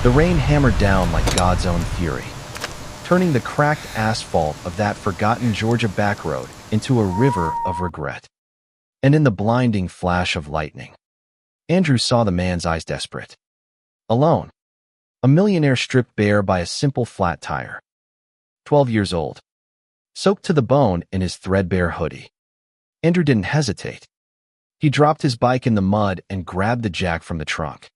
The rain hammered down like God's own fury, turning the cracked asphalt of that forgotten Georgia back road into a river of regret. And in the blinding flash of lightning, Andrew saw the man's eyes desperate. Alone. A millionaire stripped bare by a simple flat tire. 12 years old. Soaked to the bone in his threadbare hoodie. Andrew didn't hesitate. He dropped his bike in the mud and grabbed the jack from the trunk.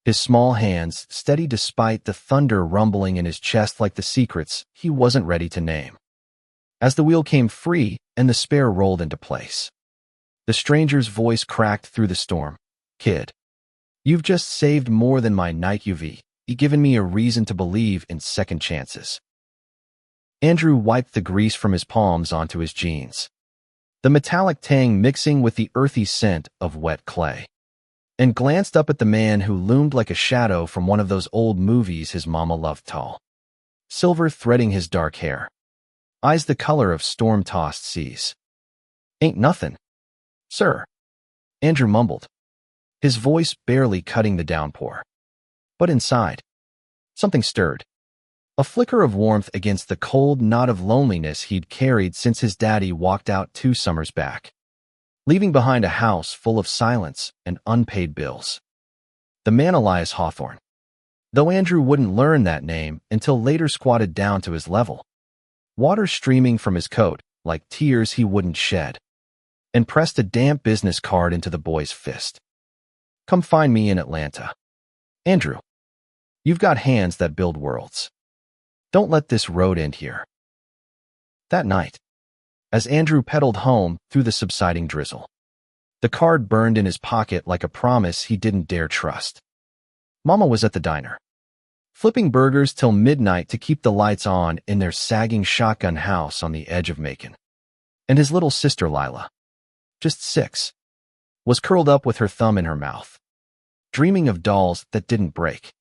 His small hands steady despite the thunder rumbling in his chest like the secrets he wasn't ready to name. As the wheel came free and the spare rolled into place, the stranger's voice cracked through the storm. "Kid, you've just saved more than my night UV. You've given me a reason to believe in second chances." Andrew wiped the grease from his palms onto his jeans, the metallic tang mixing with the earthy scent of wet clay, and glanced up at the man who loomed like a shadow from one of those old movies his mama loved, tall, silver threading his dark hair, eyes the color of storm-tossed seas. "Ain't nothing, sir," Andrew mumbled, his voice barely cutting the downpour. But inside, something stirred. A flicker of warmth against the cold knot of loneliness he'd carried since his daddy walked out 2 summers back, leaving behind a house full of silence and unpaid bills. The man Elias Hawthorne, though Andrew wouldn't learn that name until later, squatted down to his level, water streaming from his coat like tears he wouldn't shed, and pressed a damp business card into the boy's fist. "Come find me in Atlanta. Andrew. You've got hands that build worlds. Don't let this road end here." That night, as Andrew pedaled home through the subsiding drizzle, the card burned in his pocket like a promise he didn't dare trust. Mama was at the diner, flipping burgers till midnight to keep the lights on in their sagging shotgun house on the edge of Macon. And his little sister Lila, just 6, was curled up with her thumb in her mouth, dreaming of dolls that didn't break.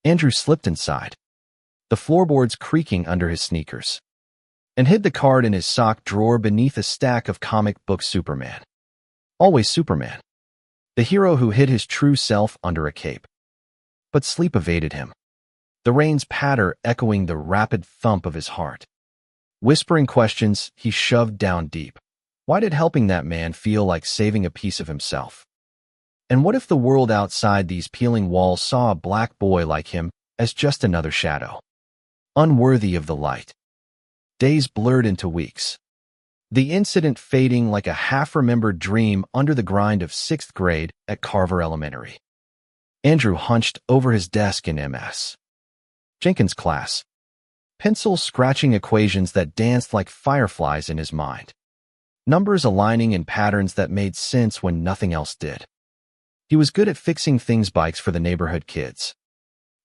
Andrew slipped inside, the floorboards creaking under his sneakers, and hid the card in his sock drawer beneath a stack of comic book Superman. Always Superman, the hero who hid his true self under a cape. But sleep evaded him, the rain's patter echoing the rapid thump of his heart. Whispering questions he shoved down deep. Why did helping that man feel like saving a piece of himself? And what if the world outside these peeling walls saw a black boy like him as just another shadow, unworthy of the light? Days blurred into weeks, the incident fading like a half-remembered dream under the grind of 6th grade at Carver Elementary. Andrew hunched over his desk in MS. Jenkins' class, pencil scratching equations that danced like fireflies in his mind, numbers aligning in patterns that made sense when nothing else did. He was good at fixing things, bikes for the neighborhood kids,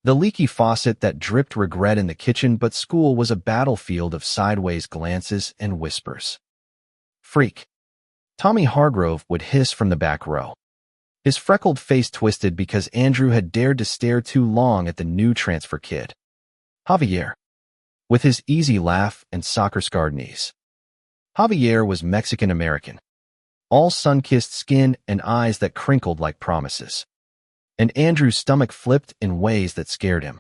the leaky faucet that dripped regret in the kitchen, but school was a battlefield of sideways glances and whispers. "Freak," Tommy Hargrove would hiss from the back row, his freckled face twisted because Andrew had dared to stare too long at the new transfer kid. Javier, with his easy laugh and soccer-scarred knees. Javier was Mexican-American, all sun-kissed skin and eyes that crinkled like promises. And Andrew's stomach flipped in ways that scared him,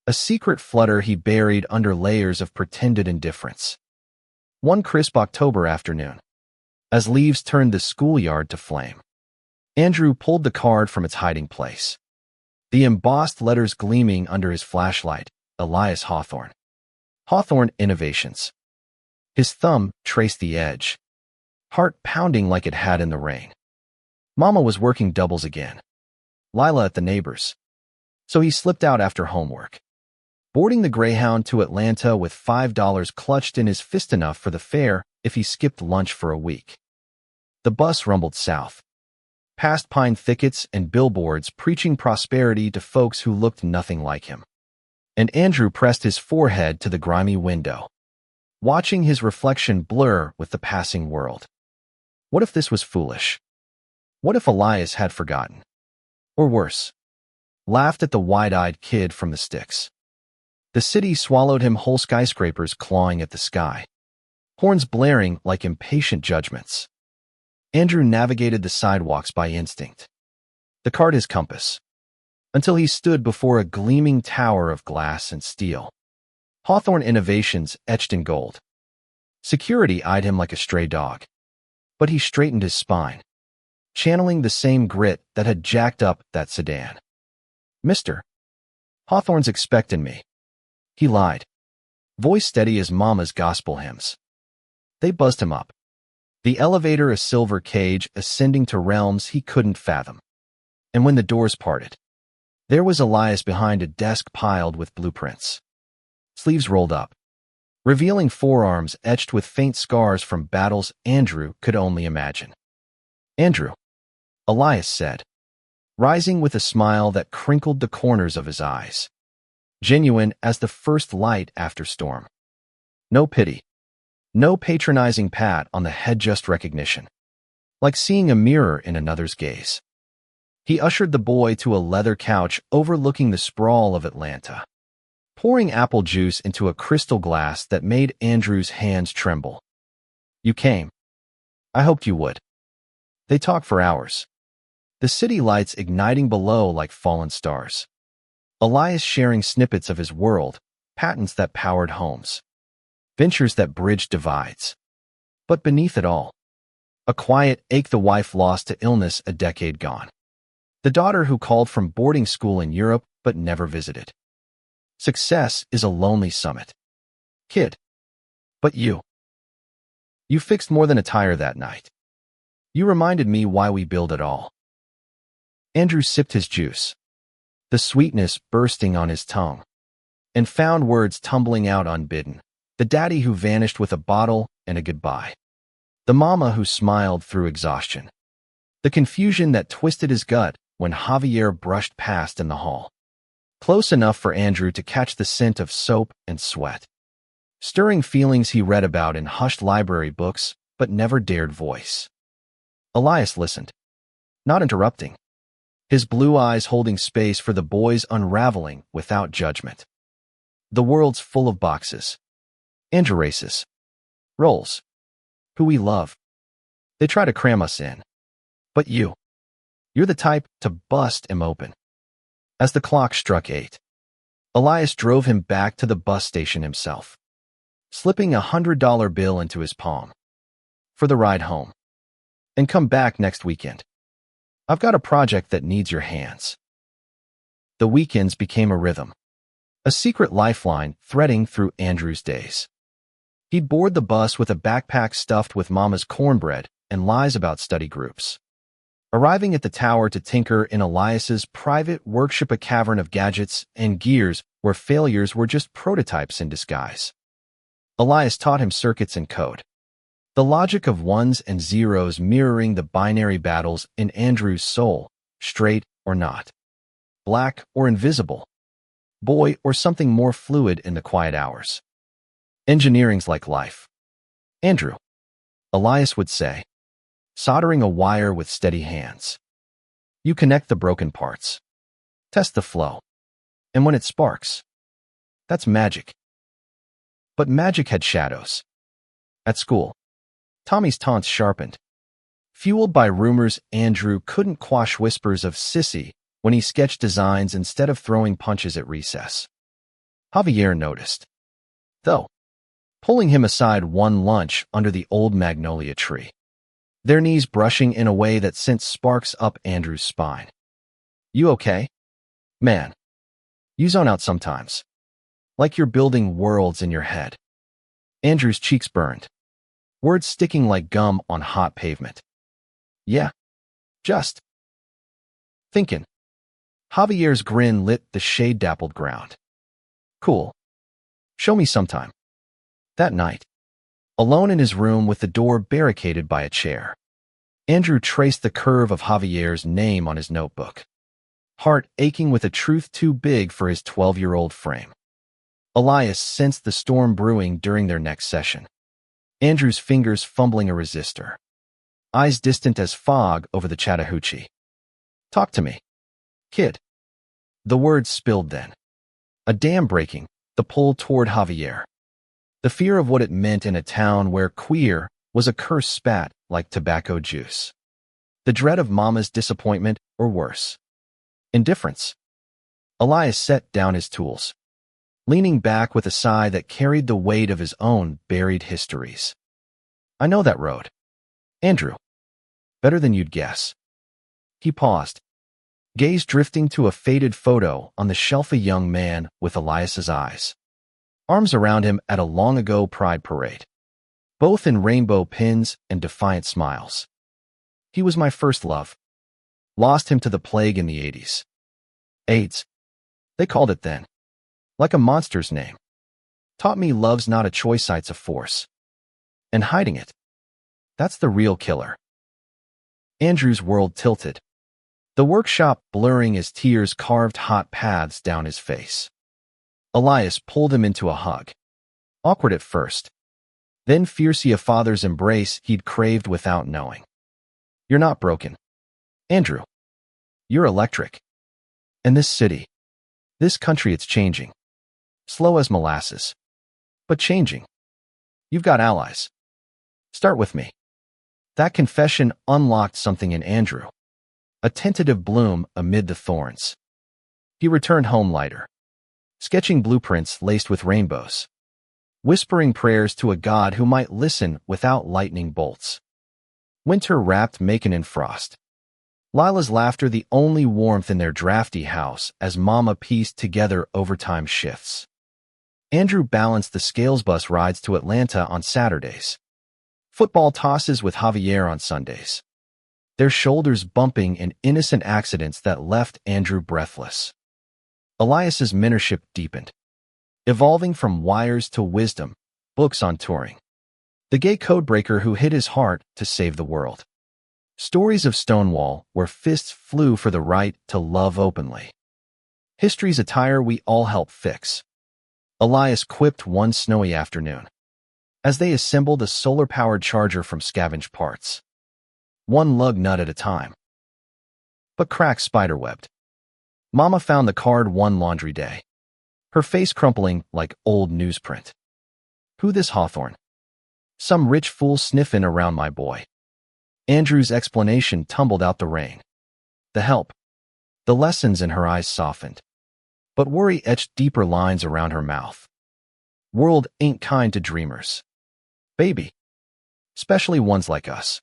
a secret flutter he buried under layers of pretended indifference. One crisp October afternoon, as leaves turned the schoolyard to flame, Andrew pulled the card from its hiding place, the embossed letters gleaming under his flashlight. Elias Hawthorne. Hawthorne Innovations. His thumb traced the edge, heart pounding like it had in the rain. Mama was working doubles again, Lila at the neighbors, so he slipped out after homework, boarding the Greyhound to Atlanta with $5 clutched in his fist, enough for the fare if he skipped lunch for a week. The bus rumbled south, past pine thickets and billboards preaching prosperity to folks who looked nothing like him. And Andrew pressed his forehead to the grimy window, watching his reflection blur with the passing world. What if this was foolish? What if Elias had forgotten? Or worse, laughed at the wide-eyed kid from the sticks? The city swallowed him whole, skyscrapers clawing at the sky, horns blaring like impatient judgments. Andrew navigated the sidewalks by instinct, the card his compass, until he stood before a gleaming tower of glass and steel. Hawthorne Innovations etched in gold. Security eyed him like a stray dog, but he straightened his spine, channeling the same grit that had jacked up that sedan. "Mister, Hawthorne's expecting me." He lied, voice steady as Mama's gospel hymns. They buzzed him up. The elevator a silver cage ascending to realms he couldn't fathom. And when the doors parted, there was Elias behind a desk piled with blueprints. Sleeves rolled up, revealing forearms etched with faint scars from battles Andrew could only imagine. "Andrew," Elias said, rising with a smile that crinkled the corners of his eyes, genuine as the first light after storm. No pity, no patronizing pat on the head, just recognition, like seeing a mirror in another's gaze. He ushered the boy to a leather couch overlooking the sprawl of Atlanta, pouring apple juice into a crystal glass that made Andrew's hands tremble. "You came. I hoped you would." They talked for hours, the city lights igniting below like fallen stars. Elias sharing snippets of his world, patents that powered homes, ventures that bridged divides. But beneath it all, a quiet ache, the wife lost to illness a decade gone. The daughter who called from boarding school in Europe but never visited. Success is a lonely summit. "Kid. But you. You fixed more than a tire that night. You reminded me why we build it all." Andrew sipped his juice, the sweetness bursting on his tongue, and found words tumbling out unbidden. The daddy who vanished with a bottle and a goodbye. The mama who smiled through exhaustion. The confusion that twisted his gut when Javier brushed past in the hall, close enough for Andrew to catch the scent of soap and sweat. Stirring feelings he read about in hushed library books but never dared voice. Elias listened, not interrupting, his blue eyes holding space for the boy's unraveling without judgment. The world's full of boxes, and races, roles, who we love. They try to cram us in. But you're the type to bust him open. As the clock struck 8, Elias drove him back to the bus station himself, slipping a $100 bill into his palm. "For the ride home. And come back next weekend. I've got a project that needs your hands." The weekends became a rhythm, a secret lifeline threading through Andrew's days. He'd board the bus with a backpack stuffed with Mama's cornbread and lies about study groups, arriving at the tower to tinker in Elias's private workshop, a cavern of gadgets and gears where failures were just prototypes in disguise. Elias taught him circuits and code, the logic of ones and zeros mirroring the binary battles in Andrew's soul, straight or not, black or invisible, boy or something more fluid in the quiet hours. "Engineering's like life, Andrew," Elias would say, soldering a wire with steady hands. "You connect the broken parts, test the flow, and when it sparks, that's magic." But magic had shadows. At school, Tommy's taunts sharpened. Fueled by rumors, Andrew couldn't quash whispers of sissy when he sketched designs instead of throwing punches at recess. Javier noticed, though, pulling him aside one lunch under the old magnolia tree, their knees brushing in a way that sent sparks up Andrew's spine. "You okay? Man, you zone out sometimes, like you're building worlds in your head." Andrew's cheeks burned, words sticking like gum on hot pavement. "Yeah, just thinking." Javier's grin lit the shade-dappled ground. "Cool. Show me sometime." That night, alone in his room with the door barricaded by a chair, Andrew traced the curve of Javier's name on his notebook, heart aching with a truth too big for his 12-year-old frame. Elias sensed the storm brewing during their next session, Andrew's fingers fumbling a resistor, eyes distant as fog over the Chattahoochee. "Talk to me, kid." The words spilled then, a dam breaking, the pull toward Javier. The fear of what it meant in a town where queer was a curse spat like tobacco juice. The dread of Mama's disappointment, or worse, indifference. Elias set down his tools, leaning back with a sigh that carried the weight of his own buried histories. I know that road, Andrew. Better than you'd guess. He paused, gaze drifting to a faded photo on the shelf, a young man with Elias's eyes, arms around him at a long-ago pride parade, both in rainbow pins and defiant smiles. He was my first love. Lost him to the plague in the 80s. AIDS. They called it then. Like a monster's name. Taught me love's not a choice, it's a force. And hiding it. That's the real killer. Andrew's world tilted, the workshop blurring as tears carved hot paths down his face. Elias pulled him into a hug. Awkward at first, then fiercely a father's embrace he'd craved without knowing. You're not broken, Andrew. You're electric. And this city, this country, it's changing. Slow as molasses, but changing. You've got allies. Start with me. That confession unlocked something in Andrew, a tentative bloom amid the thorns. He returned home lighter, sketching blueprints laced with rainbows, whispering prayers to a God who might listen without lightning bolts. Winter wrapped Macon in frost. Lila's laughter the only warmth in their drafty house as Mama pieced together overtime shifts. Andrew balanced the scales bus rides to Atlanta on Saturdays, football tosses with Javier on Sundays, their shoulders bumping in innocent accidents that left Andrew breathless. Elias's mentorship deepened, evolving from wires to wisdom, books on touring, the gay codebreaker who hid his heart to save the world, stories of Stonewall where fists flew for the right to love openly, history's attire we all help fix. Elias quipped one snowy afternoon, as they assembled a solar-powered charger from scavenged parts, one lug nut at a time. But cracks spiderwebbed. Mama found the card one laundry day, her face crumpling like old newsprint. Who this Hawthorne? Some rich fool sniffing around my boy. Andrew's explanation tumbled out the rain. The help. The lessons in her eyes softened, but worry etched deeper lines around her mouth. World ain't kind to dreamers. Baby. Especially ones like us.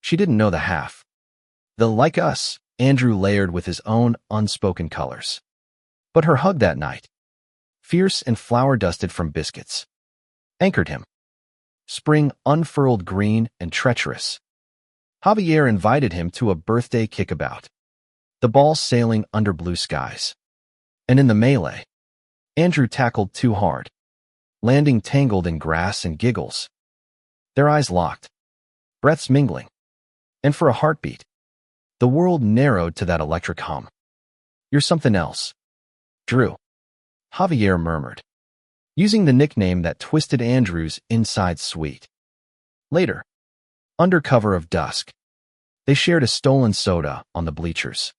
She didn't know the half. The like us, Andrew layered with his own unspoken colors. But her hug that night, fierce and flour-dusted from biscuits, anchored him. Spring unfurled green and treacherous. Javier invited him to a birthday kickabout, the ball sailing under blue skies. And in the melee, Andrew tackled too hard, landing tangled in grass and giggles. Their eyes locked, breaths mingling, and for a heartbeat, the world narrowed to that electric hum. You're something else, Drew, Javier murmured, using the nickname that twisted Andrew's inside sweet. Later, under cover of dusk, they shared a stolen soda on the bleachers,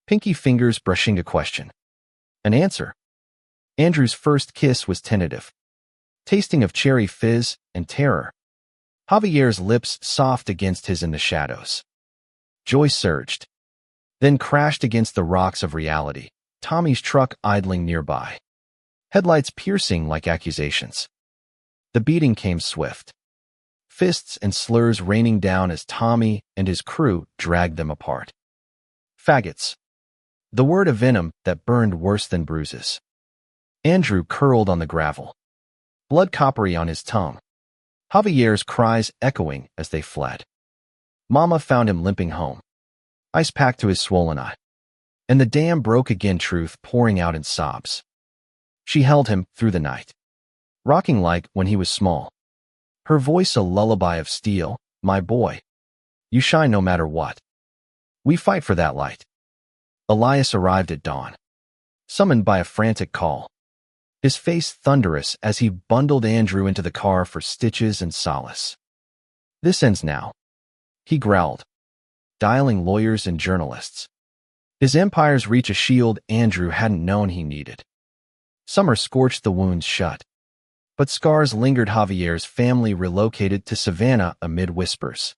pinky fingers brushing a question. An answer. Andrew's first kiss was tentative, tasting of cherry fizz and terror. Javier's lips soft against his in the shadows. Joy surged, then crashed against the rocks of reality, Tommy's truck idling nearby, headlights piercing like accusations. The beating came swift, fists and slurs raining down as Tommy and his crew dragged them apart. Faggots. The word of venom that burned worse than bruises. Andrew curled on the gravel, blood coppery on his tongue, Javier's cries echoing as they fled. Mama found him limping home, ice packed to his swollen eye, and the dam broke again, truth pouring out in sobs. She held him through the night, rocking like when he was small, her voice a lullaby of steel. My boy, you shine no matter what. We fight for that light. Elias arrived at dawn, summoned by a frantic call, his face thunderous as he bundled Andrew into the car for stitches and solace. This ends now, he growled, dialing lawyers and journalists. His empire's reach a shield Andrew hadn't known he needed. Summer scorched the wounds shut, but scars lingered. Javier's family relocated to Savannah amid whispers,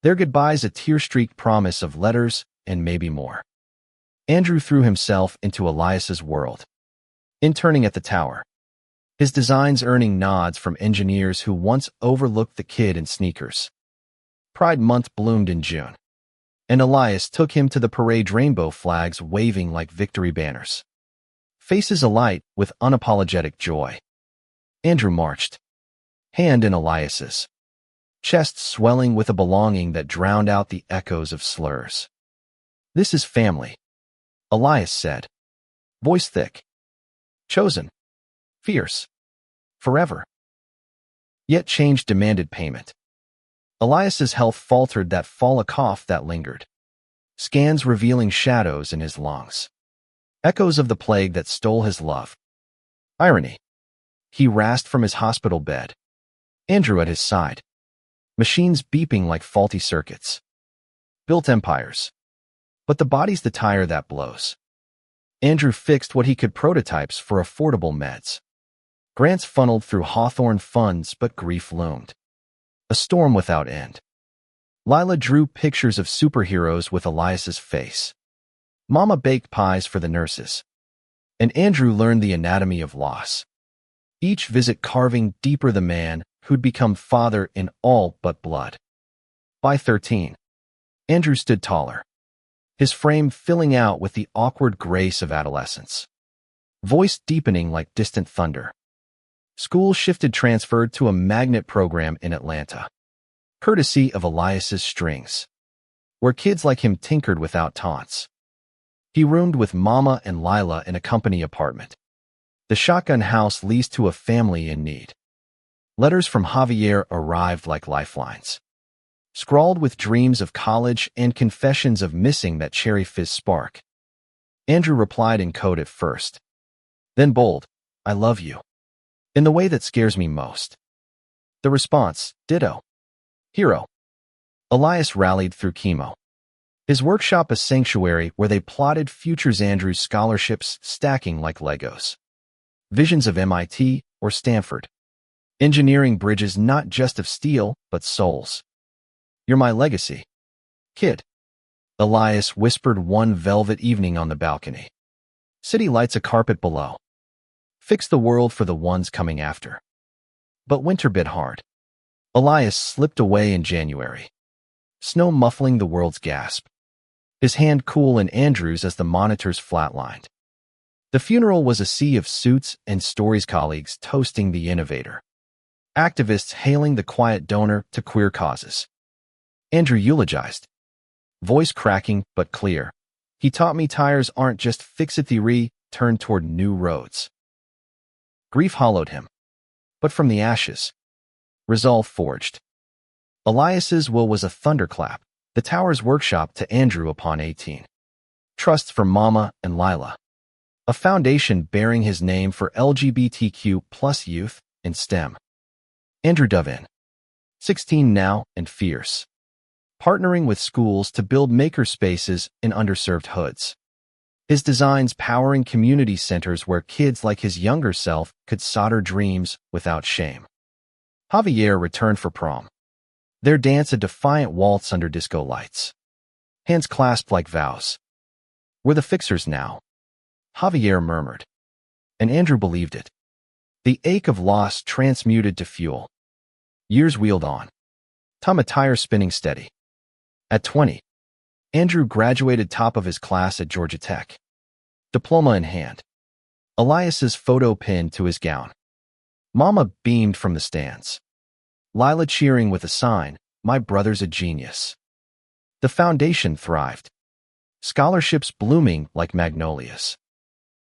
their goodbyes a tear-streaked promise of letters and maybe more. Andrew threw himself into Elias's world, interning at the tower, his designs earning nods from engineers who once overlooked the kid in sneakers. Pride Month bloomed in June, and Elias took him to the parade, rainbow flags waving like victory banners, faces alight with unapologetic joy. Andrew marched, hand in Elias's, chest swelling with a belonging that drowned out the echoes of slurs. "This is family," Elias said, voice thick. "Chosen. Fierce. Forever." Yet change demanded payment. Elias's health faltered, that fall, a cough that lingered, scans revealing shadows in his lungs, echoes of the plague that stole his love. Irony. He rasped from his hospital bed, Andrew at his side, machines beeping like faulty circuits. Built empires. But the body's the tire that blows. Andrew fixed what he could, prototypes for affordable meds. Grants funneled through Hawthorne funds, but grief loomed, a storm without end. Lila drew pictures of superheroes with Elias's face. Mama baked pies for the nurses. And Andrew learned the anatomy of loss, each visit carving deeper the man who'd become father in all but blood. By 13, Andrew stood taller, his frame filling out with the awkward grace of adolescence, voice deepening like distant thunder. School shifted, transferred to a magnet program in Atlanta, courtesy of Elias's strings, where kids like him tinkered without taunts. He roomed with Mama and Lila in a company apartment, the shotgun house leased to a family in need. Letters from Javier arrived like lifelines, scrawled with dreams of college and confessions of missing that cherry fizz spark. Andrew replied in code at first, then bold, "I love you," in the way that scares me most. The response, ditto. Hero. Elias rallied through chemo, his workshop a sanctuary where they plotted futures, Andrew's scholarships stacking like Legos. Visions of MIT or Stanford. Engineering bridges not just of steel, but souls. "You're my legacy, kid," Elias whispered one velvet evening on the balcony. "City lights a carpet below. Fix the world for the ones coming after." But winter bit hard. Elias slipped away in January, snow muffling the world's gasp, his hand cool in Andrew's as the monitors flatlined. The funeral was a sea of suits and stories, colleagues toasting the innovator, activists hailing the quiet donor to queer causes. Andrew eulogized, voice cracking but clear. "He taught me tires aren't just fix-it-theory, turned toward new roads." Grief hollowed him, but from the ashes, resolve forged. Elias's will was a thunderclap, the tower's workshop to Andrew upon 18. Trusts for Mama and Lila, a foundation bearing his name for LGBTQ plus youth in STEM. Andrew dove in, 16 now and fierce, partnering with schools to build maker spaces in underserved hoods. His designs powering community centers where kids like his younger self could solder dreams without shame. Javier returned for prom, their dance a defiant waltz under disco lights, hands clasped like vows. "We're the fixers now," Javier murmured, and Andrew believed it. The ache of loss transmuted to fuel. Years wheeled on, a tire spinning steady. At 20, Andrew graduated top of his class at Georgia Tech, diploma in hand, Elias's photo pinned to his gown. Mama beamed from the stands, Lila cheering with a sign, "My brother's a genius." The foundation thrived, scholarships blooming like magnolias,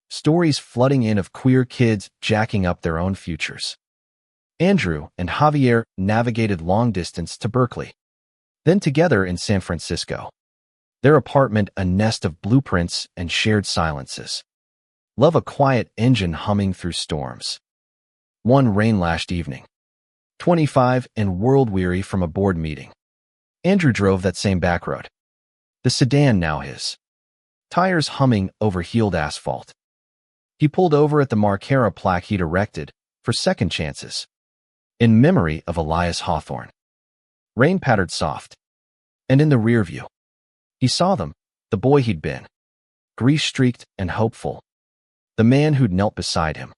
stories flooding in of queer kids jacking up their own futures. Andrew and Javier navigated long distance to Berkeley, then together in San Francisco, their apartment a nest of blueprints and shared silences. Love a quiet engine humming through storms. One rain-lashed evening, 25 and world-weary from a board meeting, Andrew drove that same back road, the sedan now his, tires humming over healed asphalt. He pulled over at the Marquera plaque he'd erected for second chances, in memory of Elias Hawthorne. Rain pattered soft, and in the rear view, he saw them, the boy he'd been, grease-streaked and hopeful. The man who'd knelt beside him,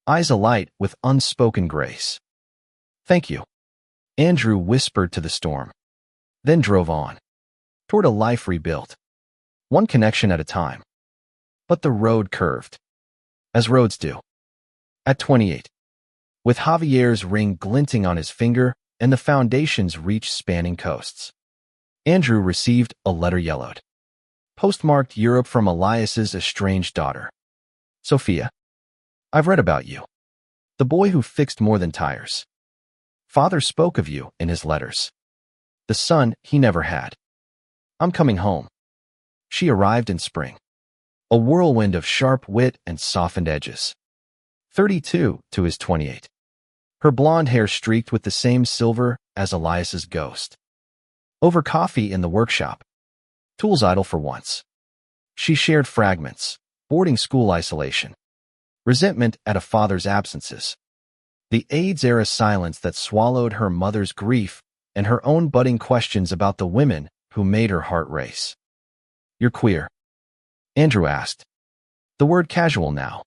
eyes alight with unspoken grace. "Thank you," Andrew whispered to the storm, then drove on, toward a life rebuilt, one connection at a time. But the road curved, as roads do. At 28, with Javier's ring glinting on his finger and the foundation's reach spanning coasts, Andrew received a letter yellowed, postmarked Europe from Elias's estranged daughter. "Sophia, I've read about you. The boy who fixed more than tires. Father spoke of you in his letters. The son he never had. I'm coming home." She arrived in spring, a whirlwind of sharp wit and softened edges. 32 to his 28. Her blonde hair streaked with the same silver as Elias's ghost. Over coffee in the workshop, tools idle for once, she shared fragments, boarding school isolation, resentment at a father's absences, the AIDS-era silence that swallowed her mother's grief and her own budding questions about the women who made her heart race. "You're queer?" Andrew asked. The word casual now,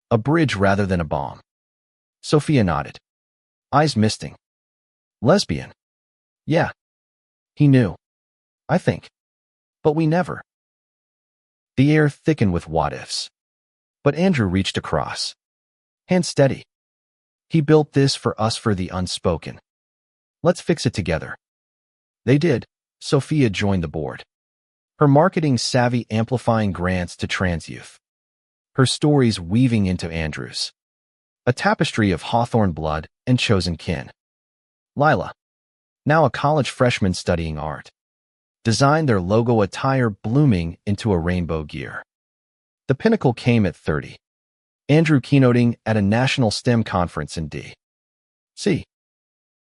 a bridge rather than a bomb. Sophia nodded, eyes misting. "Lesbian?" "Yeah." He knew. "I think. But we never." The air thickened with what-ifs. But Andrew reached across, hand steady. "He built this for us for the unspoken. Let's fix it together." They did. Sophia joined the board, her marketing savvy amplifying grants to trans youth, her stories weaving into Andrew's, a tapestry of Hawthorne blood and chosen kin. Lila, now a college freshman studying art, designed their logo attire blooming into a rainbow gear. The pinnacle came at 30. Andrew keynoting at a national STEM conference in D.C.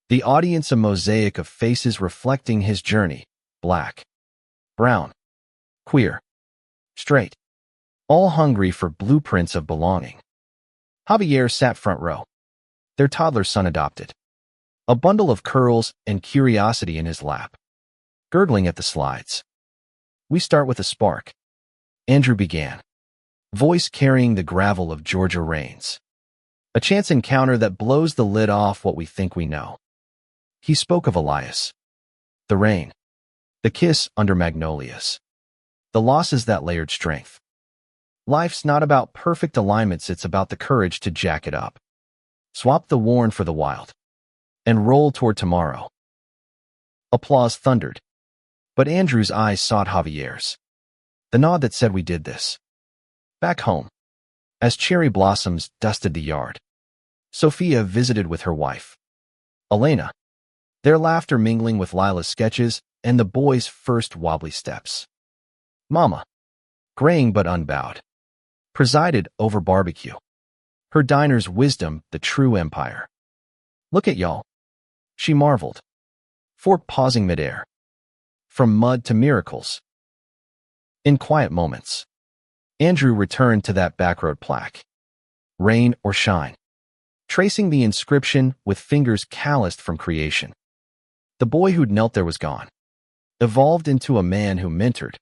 The audience a mosaic of faces reflecting his journey, black, brown, queer, straight, all hungry for blueprints of belonging. Javier sat front row, their toddler son adopted, a bundle of curls and curiosity in his lap, gurgling at the slides. "We start with a spark," Andrew began, voice carrying the gravel of Georgia rains. "A chance encounter that blows the lid off what we think we know." He spoke of Elias, the rain, the kiss under magnolias, the losses that layered strength. Life's not about perfect alignments, it's about the courage to jack it up, swap the worn for the wild, and roll toward tomorrow. Applause thundered, but Andrew's eyes sought Javier's, the nod that said we did this. Back home, as cherry blossoms dusted the yard, Sophia visited with her wife, Elena, their laughter mingling with Lila's sketches and the boy's first wobbly steps. Mama, graying but unbowed, presided over barbecue, her diner's wisdom the true empire. "Look at y'all," she marveled, fork pausing midair. From mud to miracles. In quiet moments, Andrew returned to that backroad plaque, rain or shine, tracing the inscription with fingers calloused from creation. The boy who'd knelt there was gone, evolved into a man who mentored,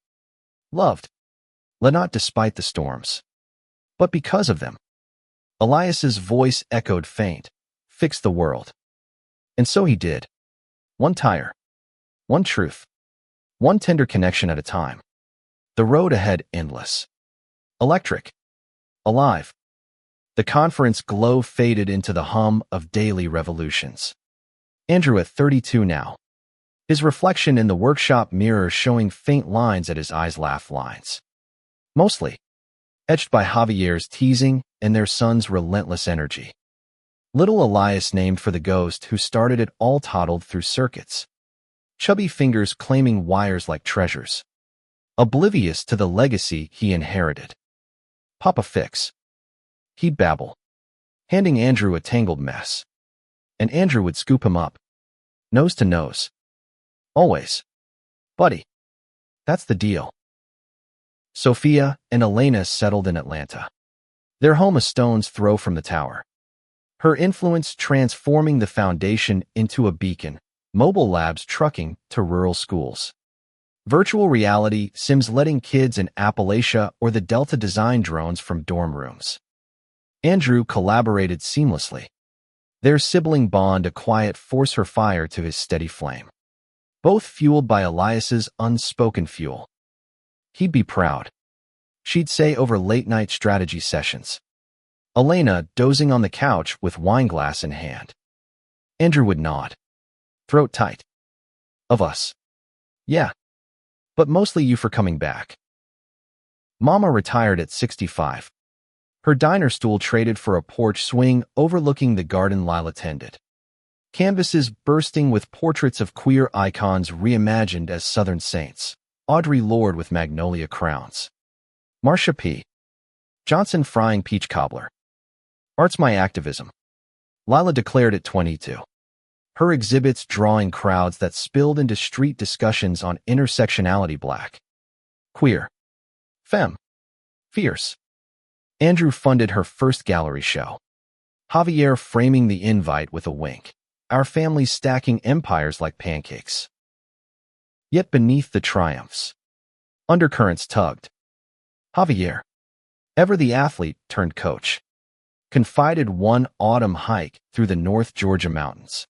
loved, led not despite the storms, but because of them. Elias's voice echoed faint, "Fix the world." And so he did. One tire, one truth, one tender connection at a time. The road ahead endless. Electric. Alive. The conference glow faded into the hum of daily revolutions. Andrew at 32 now, his reflection in the workshop mirror showing faint lines at his eyes' laugh lines. Mostly etched by Javier's teasing and their son's relentless energy. Little Elias named for the ghost who started it all toddled through circuits, chubby fingers claiming wires like treasures, oblivious to the legacy he inherited. "Papa fix," he'd babble, handing Andrew a tangled mess. And Andrew would scoop him up, nose to nose. Always. "Buddy, that's the deal." Sophia and Elena settled in Atlanta, their home a stone's throw from the tower. Her influence transforming the foundation into a beacon, mobile labs trucking to rural schools. Virtual reality sims letting kids in Appalachia or the Delta design drones from dorm rooms. Andrew collaborated seamlessly. Their sibling bond a quiet force her fire to his steady flame. Both fueled by Elias's unspoken fuel. He'd be proud, she'd say over late-night strategy sessions. Elena dozing on the couch with wineglass in hand. Andrew would nod. Throat tight. Of us. Yeah. But mostly you for coming back. Mama retired at 65. Her diner stool traded for a porch swing overlooking the garden Lila tended. Canvases bursting with portraits of queer icons reimagined as Southern saints. Audre Lorde with magnolia crowns. Marsha P. Johnson frying peach cobbler. Art's my activism, Lila declared at 22. Her exhibits drawing crowds that spilled into street discussions on intersectionality, black, queer, femme, fierce. Andrew funded her first gallery show. Javier framing the invite with a wink. Our family stacking empires like pancakes. Yet beneath the triumphs, undercurrents tugged. Javier, ever the athlete turned coach, confided one autumn hike through the North Georgia mountains.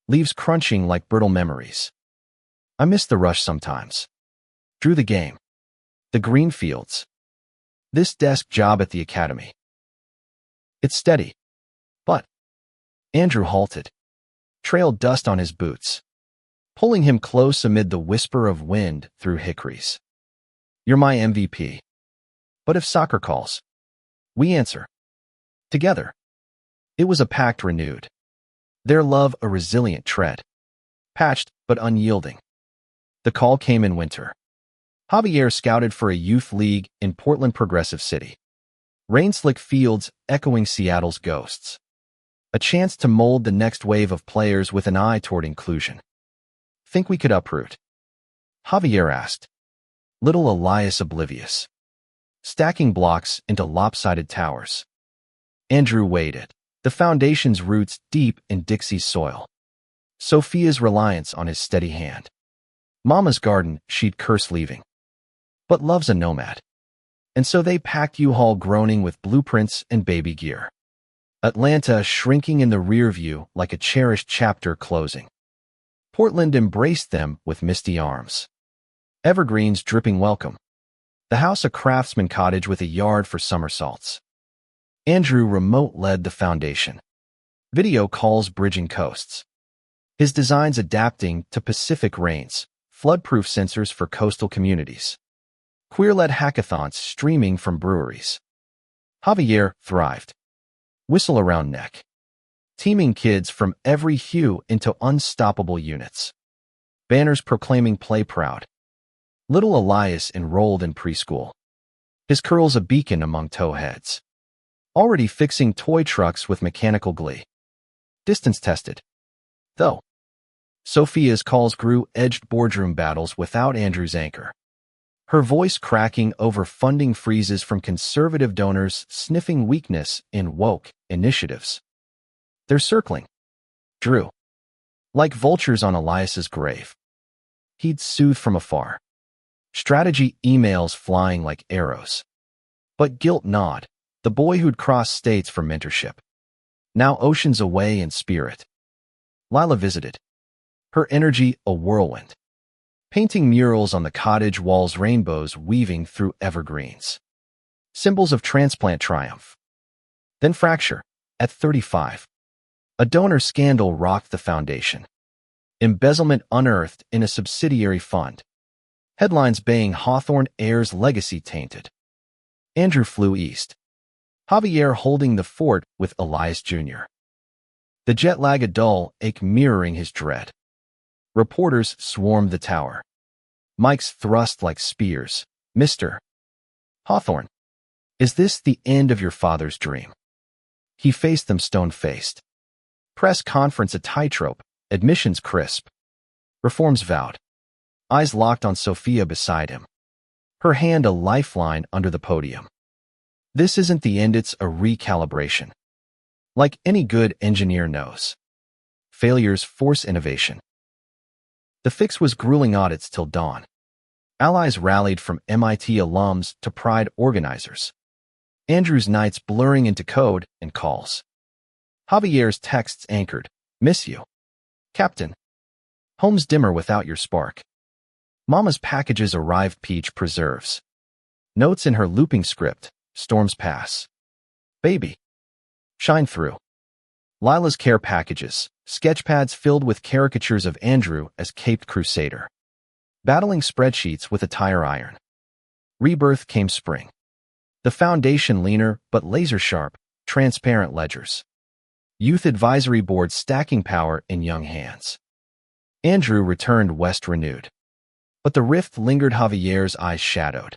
Leaves crunching like brittle memories. I miss the rush sometimes. Drew the game. The green fields. This desk job at the academy. It's steady. But Andrew halted. Trailed dust on his boots, pulling him close amid the whisper of wind through hickories. You're my MVP. But if soccer calls, we answer. Together. It was a pact renewed. Their love a resilient tread. Patched, but unyielding. The call came in winter. Javier scouted for a youth league in Portland Progressive City. Rain-slick fields echoing Seattle's ghosts. A chance to mold the next wave of players with an eye toward inclusion. Think we could uproot? Javier asked. Little Elias oblivious. Stacking blocks into lopsided towers. Andrew weighed it. The foundation's roots deep in Dixie's soil. Sophia's reliance on his steady hand. Mama's garden she'd curse leaving. But love's a nomad. And so they packed U-Haul groaning with blueprints and baby gear. Atlanta shrinking in the rear view like a cherished chapter closing. Portland embraced them with misty arms. Evergreens dripping welcome. The house a craftsman cottage with a yard for somersaults. Andrew remote led the foundation. Video calls bridging coasts. His designs adapting to Pacific rains, floodproof sensors for coastal communities. Queer-led hackathons streaming from breweries. Javier thrived. Whistle around neck. Teaming kids from every hue into unstoppable units. Banners proclaiming play proud. Little Elias enrolled in preschool. His curls a beacon among towheads. Already fixing toy trucks with mechanical glee. Distance tested. Though. Sophia's calls grew edged boardroom battles without Andrew's anchor. Her voice cracking over funding freezes from conservative donors sniffing weakness in woke initiatives. They're circling. Drew. Like vultures on Elias's grave. He'd soothe from afar. Strategy emails flying like arrows. But guilt gnawed, the boy who'd crossed states for mentorship. Now oceans away in spirit. Lila visited. Her energy a whirlwind. Painting murals on the cottage walls, rainbows weaving through evergreens. Symbols of transplant triumph. Then fracture, at 35. A donor scandal rocked the foundation. Embezzlement unearthed in a subsidiary fund. Headlines baying Hawthorne heir's legacy tainted. Andrew flew east. Javier holding the fort with Elias Jr. The jet lag a dull ache mirroring his dread. Reporters swarmed the tower. Mics thrust like spears. Mr. Hawthorne, is this the end of your father's dream? He faced them stone-faced. Press conference a tightrope, admissions crisp. Reforms vowed. Eyes locked on Sophia beside him. Her hand a lifeline under the podium. This isn't the end, it's a recalibration. Like any good engineer knows. Failures force innovation. The fix was grueling audits till dawn. Allies rallied from MIT alums to Pride organizers. Andrew's nights blurring into code and calls. Javier's texts anchored, "Miss you, Captain. Home's dimmer without your spark." Mama's packages arrived peach preserves. Notes in her looping script, "Storms pass. Baby. Shine through." Lila's care packages, sketchpads filled with caricatures of Andrew as caped crusader. Battling spreadsheets with a tire iron. Rebirth came spring. The foundation leaner but laser-sharp, transparent ledgers. Youth advisory board stacking power in young hands. Andrew returned west renewed. But the rift lingered, Javier's eyes shadowed.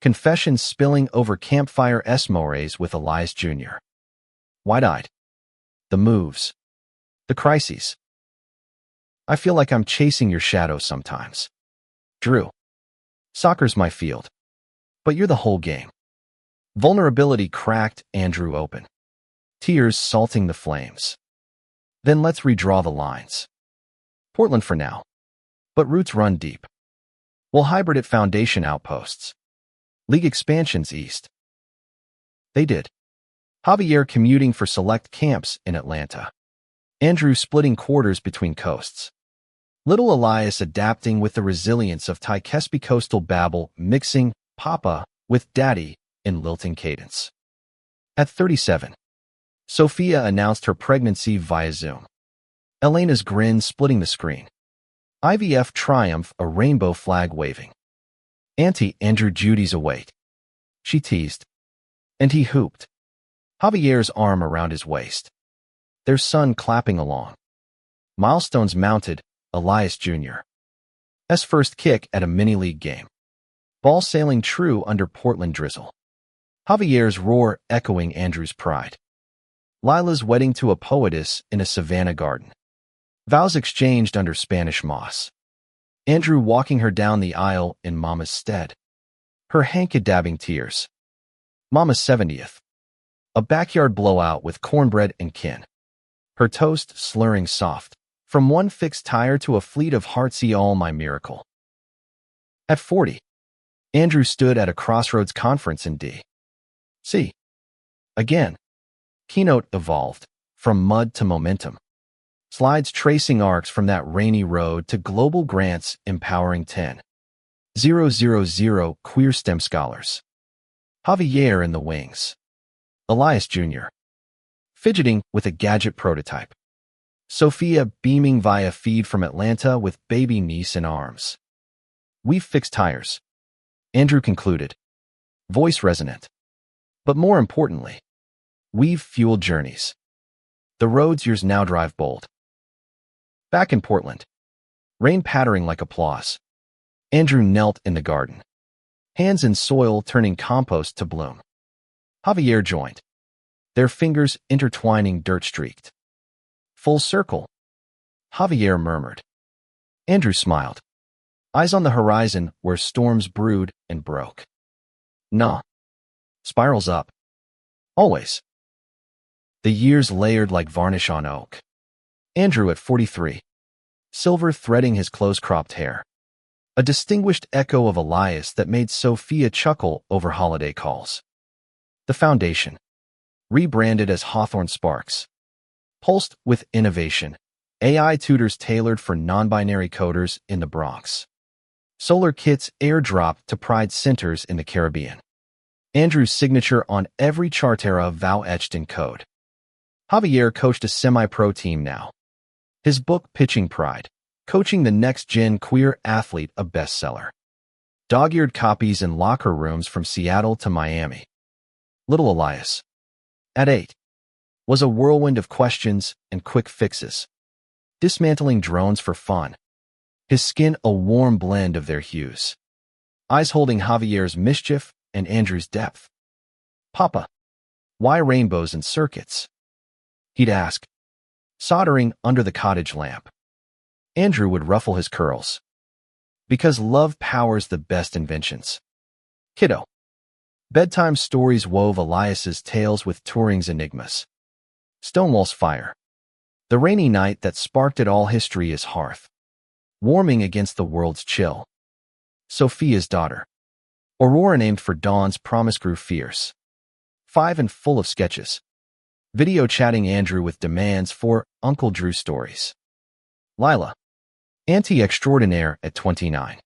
Confessions spilling over campfire esmores with Elias Jr. Wide-eyed. The moves. The crises. "I feel like I'm chasing your shadow sometimes. Drew. Soccer's my field. But you're the whole game." Vulnerability cracked Andrew open. Tears salting the flames. "Then let's redraw the lines. Portland for now. But roots run deep. We'll hybrid at foundation outposts. League expansions east." They did. Javier commuting for select camps in Atlanta. Andrew splitting quarters between coasts. Little Elias adapting with the resilience of Thai-Kespi coastal babble, mixing Papa with Daddy in lilting cadence. At 37, Sophia announced her pregnancy via Zoom. Elena's grin splitting the screen. IVF triumph, a rainbow flag waving. Auntie Andrew Judy's awake. She teased. And he hooped. Javier's arm around his waist. Their son clapping along. Milestones mounted, Elias Jr. S first kick at a mini-league game. Ball sailing true under Portland drizzle. Javier's roar echoing Andrew's pride. Lila's wedding to a poetess in a Savannah garden. Vows exchanged under Spanish moss. Andrew walking her down the aisle in Mama's stead. Her hanky-dabbing tears. Mama's 70th. A backyard blowout with cornbread and kin. Her toast slurring soft. From one fixed tire to a fleet of heartsy all my miracle. At 40, Andrew stood at a crossroads conference in D.C. Again, keynote evolved, from mud to momentum. Slides tracing arcs from that rainy road to global grants empowering 10,000 queer STEM scholars. Javier in the wings. Elias Jr. fidgeting with a gadget prototype. Sophia beaming via feed from Atlanta with baby niece in arms. We've fixed tires. Andrew concluded. Voice resonant. But more importantly, we've fueled journeys. The roads yours now drive bold. Back in Portland. Rain pattering like applause. Andrew knelt in the garden. Hands in soil turning compost to bloom. Javier joined. Their fingers intertwining dirt-streaked. Full circle. Javier murmured. Andrew smiled. Eyes on the horizon where storms brewed and broke. Nah. Spirals up. Always. The years layered like varnish on oak. Andrew at 43. Silver threading his close-cropped hair. A distinguished echo of Elias that made Sophia chuckle over holiday calls. The foundation. Rebranded as Hawthorne Sparks. Pulsed with innovation. AI tutors tailored for non-binary coders in the Bronx. Solar kits airdropped to Pride centers in the Caribbean. Andrew's signature on every Chartera vow etched in code. Javier coached a semi-pro team now. His book Pitching Pride, coaching the next-gen queer athlete, a bestseller. Dog-eared copies in locker rooms from Seattle to Miami. Little Elias, at 8, was a whirlwind of questions and quick fixes. Dismantling drones for fun. His skin a warm blend of their hues. Eyes holding Javier's mischief and Andrew's depth. Papa, why rainbows and circuits? He'd ask. Soldering under the cottage lamp. Andrew would ruffle his curls. Because love powers the best inventions. Kiddo. Bedtime stories wove Elias's tales with Turing's enigmas. Stonewall's fire. The rainy night that sparked it all. History is hearth. Warming against the world's chill. Sophia's daughter. Aurora, named for Dawn's promise, grew fierce. 5 and full of sketches. Video chatting Andrew with demands for Uncle Drew stories. Lila. Auntie extraordinaire at 29.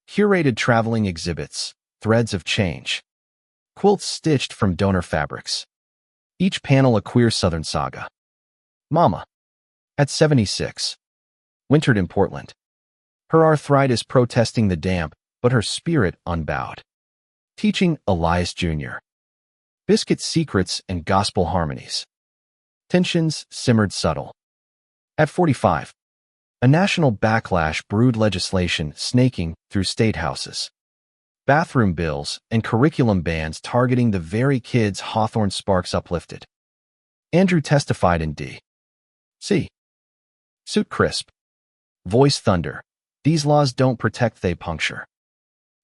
Curated traveling exhibits, threads of change. Quilts stitched from donor fabrics. Each panel a queer Southern saga. Mama. At 76. Wintered in Portland. Her arthritis protesting the damp, but her spirit unbowed. Teaching Elias Jr. Biscuit secrets and gospel harmonies. Tensions simmered subtle. At 45. A national backlash brewed legislation snaking through state houses. Bathroom bills and curriculum bans targeting the very kids Hawthorne sparks uplifted. Andrew testified in D.C. Suit crisp. Voice thunder. These laws don't protect, they puncture.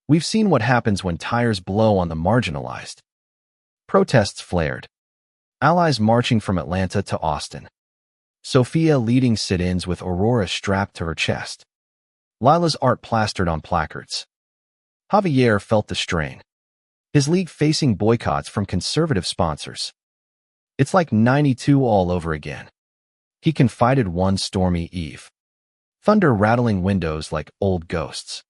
We've seen what happens when tires blow on the marginalized. Protests flared. Allies marching from Atlanta to Austin. Sophia leading sit-ins with Aurora strapped to her chest. Lila's art plastered on placards. Javier felt the strain. His league facing boycotts from conservative sponsors. It's like '92 all over again. He confided one stormy eve. Thunder rattling windows like old ghosts.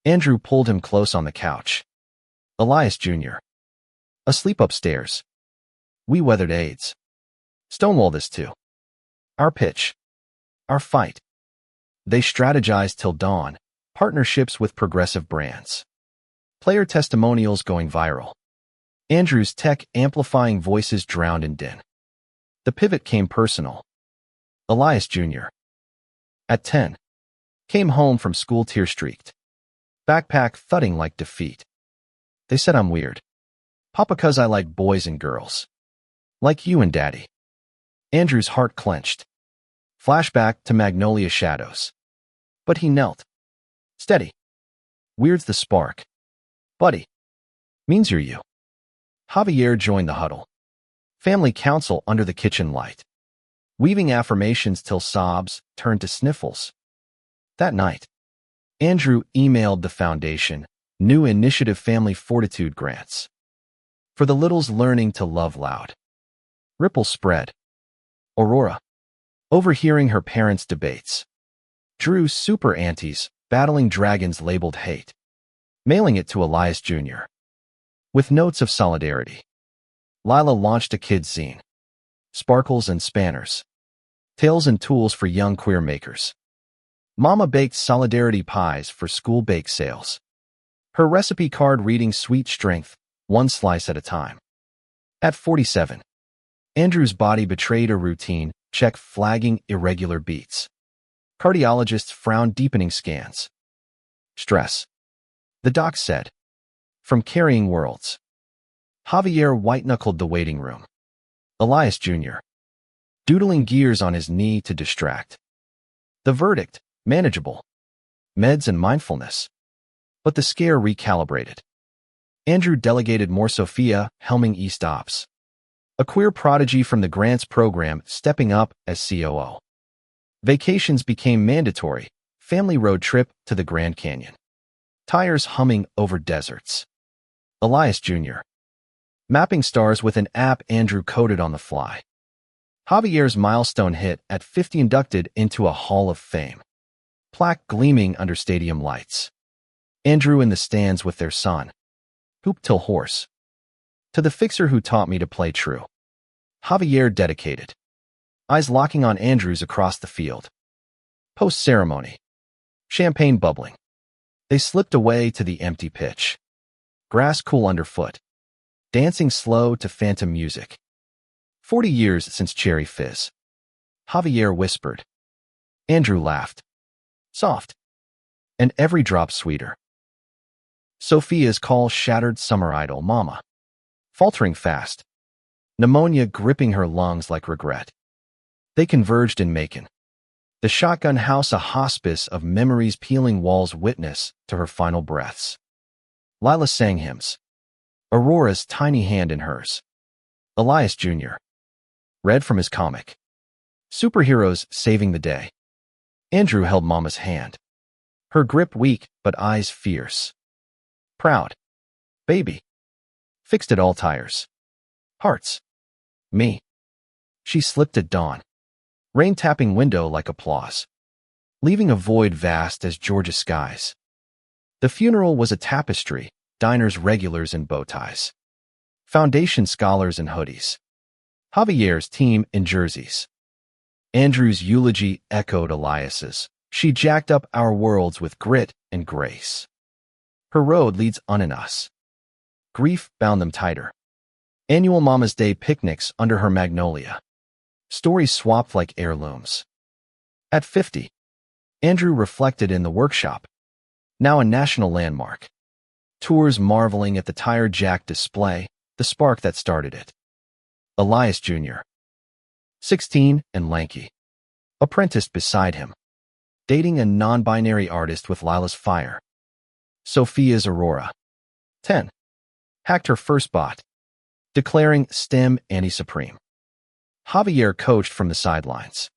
Andrew pulled him close on the couch. Elias Jr. Asleep upstairs. We weathered AIDS. Stonewall this too. Our pitch. Our fight. They strategized till dawn, partnerships with progressive brands. Player testimonials going viral. Andrew's tech amplifying voices drowned in din. The pivot came personal. Elias Jr. At 10. Came home from school tear-streaked. Backpack thudding like defeat. They said I'm weird. Papa, 'cause I like boys and girls. Like you and Daddy. Andrew's heart clenched. Flashback to Magnolia shadows. But he knelt. Steady. Weird's the spark. Buddy. Means you're you. Javier joined the huddle. Family council under the kitchen light. Weaving affirmations till sobs turned to sniffles. That night, Andrew emailed the foundation, new initiative family fortitude grants. For the littles learning to love loud. Ripple spread. Aurora. Overhearing her parents' debates. Drew's super aunties battling dragons labeled hate. Mailing it to Elias Jr. With notes of solidarity. Lila launched a kids' zine. Sparkles and spanners. Tales and tools for young queer makers. Mama baked solidarity pies for school bake sales. Her recipe card reading sweet strength, one slice at a time. At 47. Andrew's body betrayed a routine, check flagging irregular beats. Cardiologists frowned deepening scans. Stress. The doc said. From carrying worlds. Javier white-knuckled the waiting room. Elias Jr. Doodling gears on his knee to distract. The verdict, manageable. Meds and mindfulness. But the scare recalibrated. Andrew delegated more Sophia, helming East Ops. A queer prodigy from the grants program stepping up as COO. Vacations became mandatory, family road trip to the Grand Canyon. Tires humming over deserts. Elias Jr. Mapping stars with an app Andrew coded on the fly. Javier's milestone hit at 50, inducted into a Hall of Fame. Plaque gleaming under stadium lights. Andrew in the stands with their son. Hoop till hoarse. To the fixer who taught me to play true. Javier dedicated. Eyes locking on Andrew's across the field. Post-ceremony. Champagne bubbling. They slipped away to the empty pitch. Grass cool underfoot. Dancing slow to phantom music. 40 years since Cherry Fizz. Javier whispered. Andrew laughed. Soft. And every drop sweeter. Sophia's call shattered summer idol Mama. Faltering fast. Pneumonia gripping her lungs like regret. They converged in Macon. The shotgun house, a hospice of memories, peeling walls witness to her final breaths. Lila sang hymns. Aurora's tiny hand in hers. Elias Jr. read from his comic. Superheroes saving the day. Andrew held Mama's hand. Her grip weak, but eyes fierce. Proud. Baby. Fixed at all tires. Hearts. Me. She slipped at dawn. Rain tapping window like applause. Leaving a void vast as Georgia skies. The funeral was a tapestry, diners regulars in bow ties. Foundation scholars in hoodies. Javier's team in jerseys. Andrew's eulogy echoed Elias's. She jacked up our worlds with grit and grace. Her road leads on in us. Grief bound them tighter. Annual Mama's Day picnics under her magnolia. Stories swapped like heirlooms. At 50, Andrew reflected in the workshop, now a national landmark. Tours marveling at the tire jack display, the spark that started it. Elias Jr., 16 and lanky, apprenticed beside him, dating a non-binary artist with Lila's fire. Sophia's Aurora, 10, hacked her first bot, declaring STEM anti-supreme. Javier coached from the sidelines.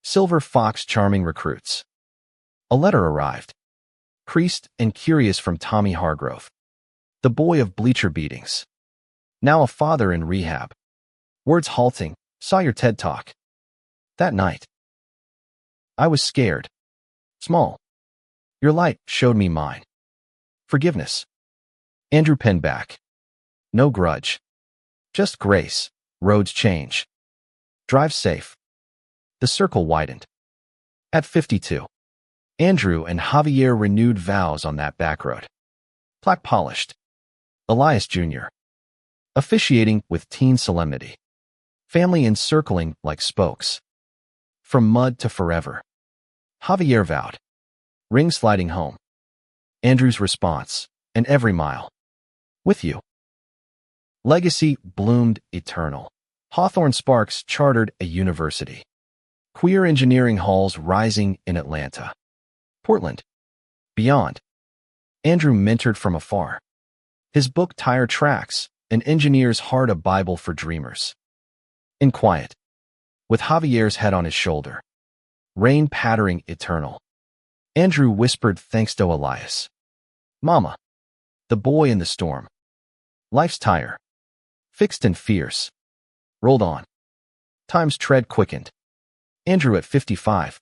Silver Fox charming recruits. A letter arrived, creased and curious from Tommy Hargrove, the boy of bleacher beatings. Now a father in rehab. Words halting, saw your TED Talk. That night, I was scared. Small. Your light showed me mine. Forgiveness. Andrew penned back. No grudge. Just grace. Roads change. Drive safe. The circle widened. At 52, Andrew and Javier renewed vows on that back road. Plaque polished. Elias Jr. officiating with teen solemnity. Family encircling like spokes. From mud to forever. Javier vowed. Ring sliding home. Andrew's response, and every mile. With you. Legacy bloomed eternal. Hawthorne Sparks chartered a university. Queer engineering halls rising in Atlanta. Portland. Beyond. Andrew mentored from afar. His book Tire Tracks, an engineer's heart a Bible for dreamers. In quiet. With Javier's head on his shoulder. Rain pattering eternal. Andrew whispered thanks to Elias. Mama. The boy in the storm. Life's tire. Fixed and fierce. Rolled on. Time's tread quickened. Andrew at 55.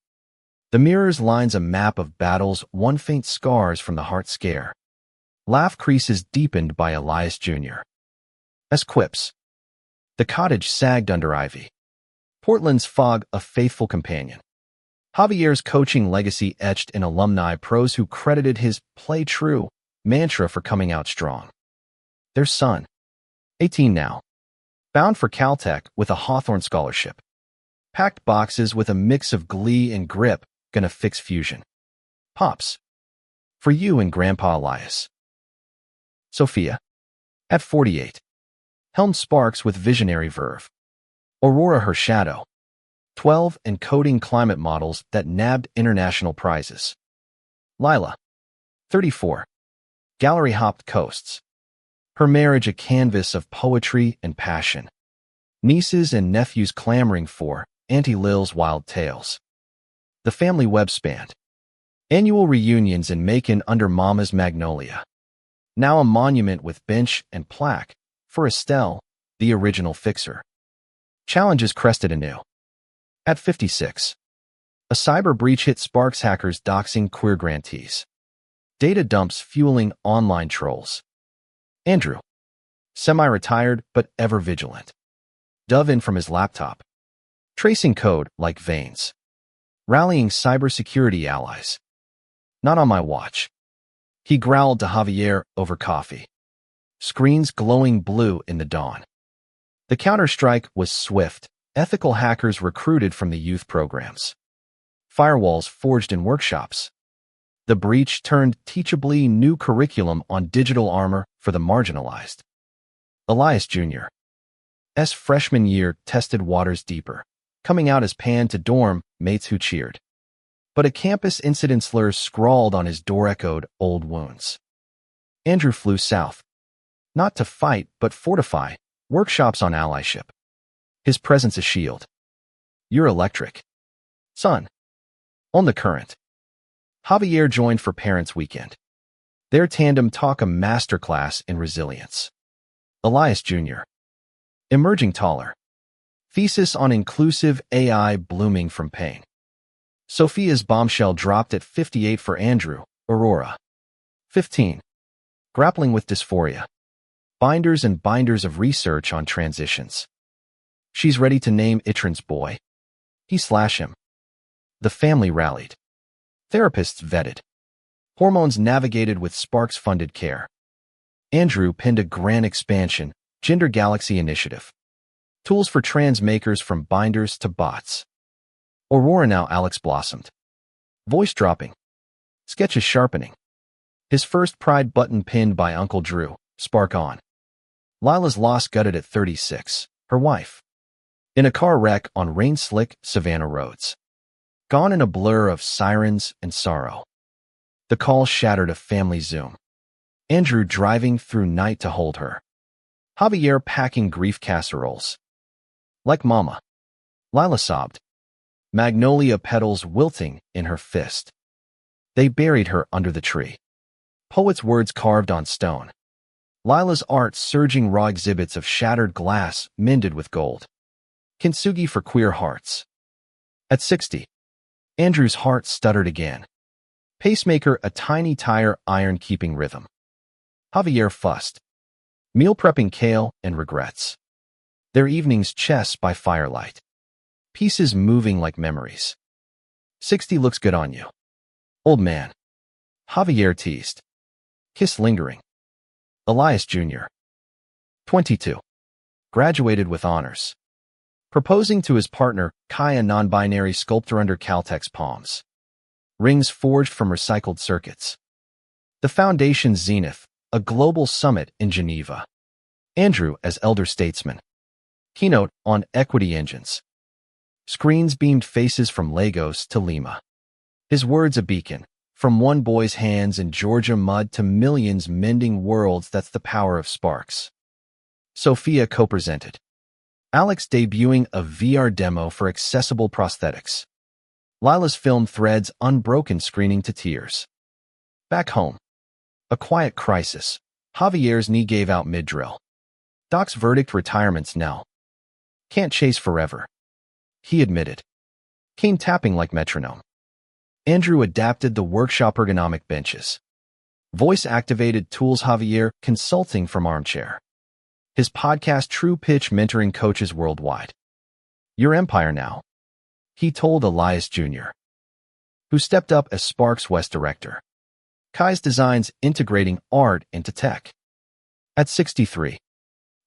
The mirror's lines a map of battles, one faint scars from the heart scare. Laugh creases deepened by Elias Jr. As quips. The cottage sagged under ivy. Portland's fog a faithful companion. Javier's coaching legacy etched in alumni pros who credited his play true mantra for coming out strong. Their son, 18 now, bound for Caltech with a Hawthorne scholarship. Packed boxes with a mix of glee and grip, gonna fix fusion. Pops. For you and Grandpa Elias. Sophia. At 48. Helm sparks with visionary verve. Aurora her shadow. 12 and coding climate models that nabbed international prizes. Lila. 34. Gallery hopped coasts. Her marriage a canvas of poetry and passion. Nieces and nephews clamoring for Auntie Lil's wild tales. The family web spanned. Annual reunions in Macon under Mama's magnolia. Now a monument with bench and plaque for Estelle, the original fixer. Challenges crested anew. At 56. A cyber breach hit Sparks hackers doxing queer grantees. Data dumps fueling online trolls. Andrew. Semi-retired but ever vigilant. Dove in from his laptop. Tracing code like veins. Rallying cybersecurity allies. Not on my watch. He growled to Javier over coffee. Screens glowing blue in the dawn. The counterstrike was swift. Ethical hackers recruited from the youth programs. Firewalls forged in workshops. The breach turned teachably new curriculum on digital armor for the marginalized. Elias Jr. S freshman year tested waters deeper, coming out as pan to dorm mates who cheered. But a campus incident slur scrawled on his door echoed old wounds. Andrew flew south. Not to fight, but fortify, workshops on allyship. His presence a shield. You're electric. Son. On the current. Javier joined for Parents' Weekend. Their tandem talk a masterclass in resilience. Elias Jr. Emerging taller. Thesis on inclusive AI blooming from pain. Sophia's bombshell dropped at 58 for Andrew. Aurora. 15. Grappling with dysphoria. Binders and binders of research on transitions. She's ready to name Itran's boy. He/him. The family rallied. Therapists vetted. Hormones navigated with Sparks-funded care. Andrew penned a grand expansion, Gender Galaxy Initiative. Tools for trans makers from binders to bots. Aurora now Alex blossomed. Voice dropping. Sketches sharpening. His first pride button pinned by Uncle Drew, spark on. Lila's loss gutted at 36, her wife. In a car wreck on rain-slick Savannah roads. Gone in a blur of sirens and sorrow. The call shattered a family Zoom. Andrew driving through night to hold her. Javier packing grief casseroles. Like mama. Lila sobbed. Magnolia petals wilting in her fist. They buried her under the tree. Poet's words carved on stone. Lila's art surging raw exhibits of shattered glass mended with gold. Kintsugi for queer hearts. At 60. Andrew's heart stuttered again. Pacemaker a tiny tire iron keeping rhythm. Javier fussed. Meal prepping kale and regrets. Their evenings chess by firelight. Pieces moving like memories. 60 looks good on you. Old man. Javier teased. Kiss lingering. Elias Jr. 22. Graduated with honors. Proposing to his partner, Kai, a non-binary sculptor under Caltech's palms. Rings forged from recycled circuits. The Foundation's Zenith, a global summit in Geneva. Andrew as elder statesman. Keynote on equity engines. Screens beamed faces from Lagos to Lima. His words a beacon. From one boy's hands in Georgia mud to millions mending worlds, that's the power of Sparks. Sophia co-presented. Alex debuting a VR demo for accessible prosthetics. Lila's film threads unbroken screening to tears. Back home. A quiet crisis. Javier's knee gave out mid-drill. Doc's verdict retirement's knell. Can't chase forever. He admitted. Came tapping like metronome. Andrew adapted the workshop ergonomic benches. Voice-activated tools. Javier consulting from armchair. His podcast True Pitch mentoring coaches worldwide. Your empire now. He told Elias Jr., who stepped up as Sparks West director. Kai's designs integrating art into tech. At 63.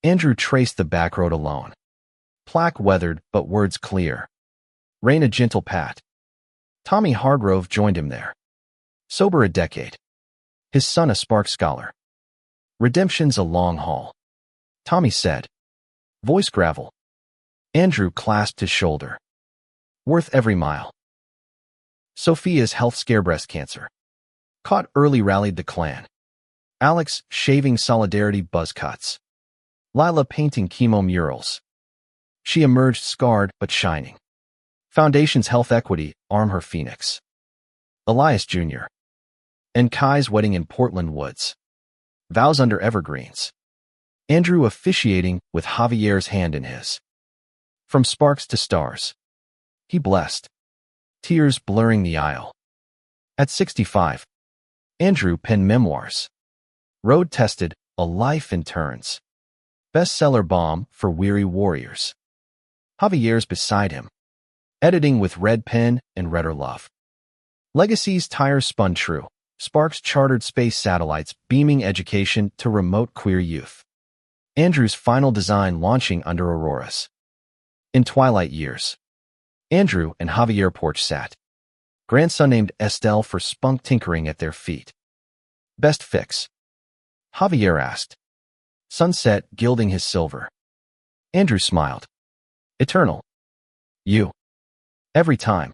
Andrew traced the back road alone. Plaque weathered, but words clear. Rain a gentle pat. Tommy Hargrove joined him there. Sober a decade. His son a Sparks scholar. Redemption's a long haul. Tommy said. Voice gravel. Andrew clasped his shoulder. Worth every mile. Sophia's health scare breast cancer. Caught early rallied the clan. Alex shaving solidarity buzz cuts. Lila painting chemo murals. She emerged scarred but shining. Foundation's health equity arm her phoenix. Elias Jr. And Kai's wedding in Portland Woods. Vows under evergreens. Andrew officiating with Javier's hand in his. From sparks to stars. He blessed. Tears blurring the aisle. At 65. Andrew penned memoirs. Road-tested, A Life in Turns. Bestseller bomb for weary warriors. Javier's beside him. Editing with red pen and redder love. Legacy's tires spun true. Sparks chartered space satellites beaming education to remote queer youth. Andrew's final design launching under auroras. In twilight years. Andrew and Javier porch sat. Grandson named Estelle for spunk tinkering at their feet. Best fix? Javier asked. Sunset gilding his silver. Andrew smiled. Eternal. You. Every time.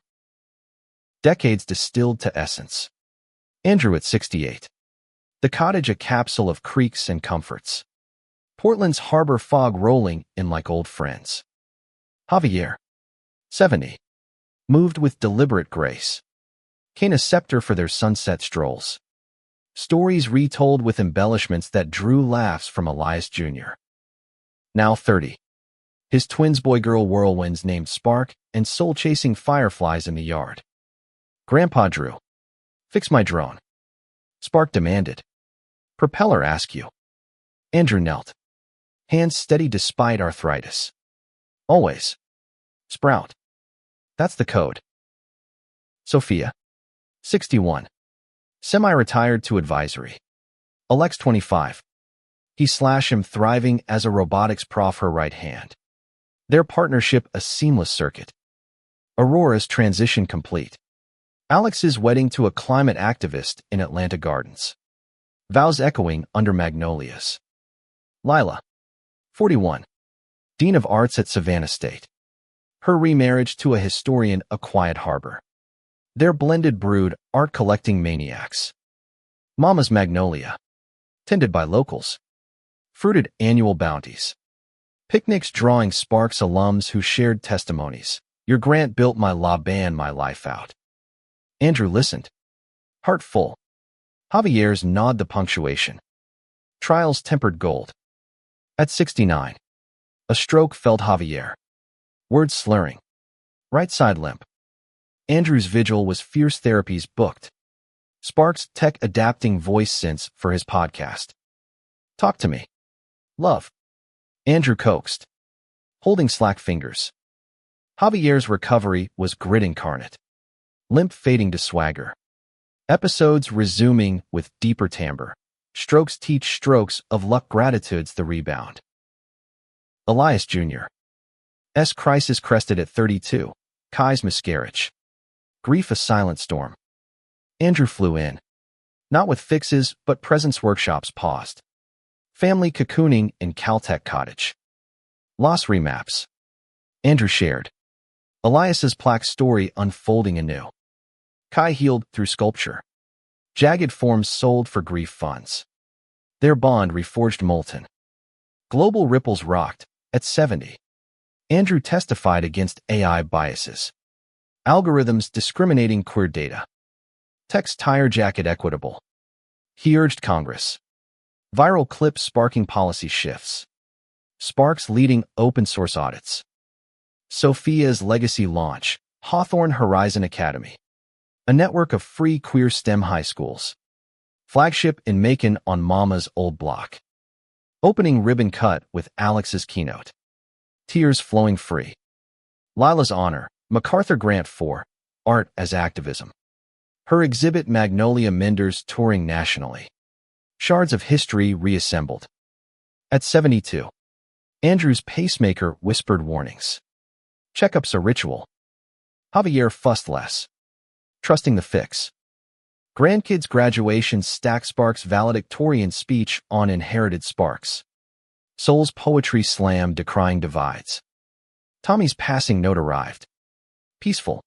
Decades distilled to essence. Andrew at 68. The cottage a capsule of creaks and comforts. Portland's harbor fog rolling in like old friends. Javier. 70. Moved with deliberate grace. Kane a scepter for their sunset strolls. Stories retold with embellishments that drew laughs from Elias Jr. Now 30. His twins boy-girl whirlwinds named Spark and soul-chasing fireflies in the yard. Grandpa Drew. Fix my drone. Spark demanded. Propeller askew. Andrew knelt. Hands steady despite arthritis. Always. Sprout. That's the code. Sophia. 61. Semi-retired to advisory. Alex 25. He slash him thriving as a robotics prof her right hand. Their partnership a seamless circuit. Aurora's transition complete. Alex's wedding to a climate activist in Atlanta Gardens. Vows echoing under magnolias. Lila. 41. Dean of Arts at Savannah State. Her remarriage to a historian a quiet harbor. Their blended brood art collecting maniacs. Mama's magnolia. Tended by locals. Fruited annual bounties. Picnics drawing Sparks alums who shared testimonies. Your grant built my la band my life out. Andrew listened. Heart full. Javier's nod the punctuation. Trials tempered gold. At 69. A stroke felled Javier. Words slurring. Right side limp. Andrew's vigil was fierce therapies booked. Sparks tech adapting voice synths for his podcast. Talk to me. Love. Andrew coaxed. Holding slack fingers. Javier's recovery was grit incarnate. Limp fading to swagger. Episodes resuming with deeper timbre. Strokes teach strokes of luck gratitudes the rebound. Elias Jr. S. crisis crested at 32. Kai's miscarriage. Grief a silent storm. Andrew flew in. Not with fixes, but presence workshops paused. Family cocooning in Caltech cottage. Loss remaps. Andrew shared. Elias's plaque story unfolding anew. Kai healed through sculpture. Jagged forms sold for grief funds. Their bond reforged molten. Global ripples rocked. At 70. Andrew testified against AI biases. Algorithms discriminating queer data. Tech's tire jacket equitable. He urged Congress. Viral clip sparking policy shifts. Sparks leading open source audits. Sophia's legacy launch. Hawthorne Horizon Academy. A network of free queer STEM high schools. Flagship in Macon on Mama's old block. Opening ribbon cut with Alex's keynote. Tears flowing free. Lila's honor. MacArthur Grant for Art as Activism. Her exhibit Magnolia Menders touring nationally. Shards of history reassembled. At 72. Andrew's pacemaker whispered warnings. Checkups a ritual. Javier fussed less. Trusting the fix. Grandkids' graduation stack Sparks' valedictorian speech on inherited sparks. Soul's poetry slam decrying divides. Tommy's passing note arrived. Peaceful.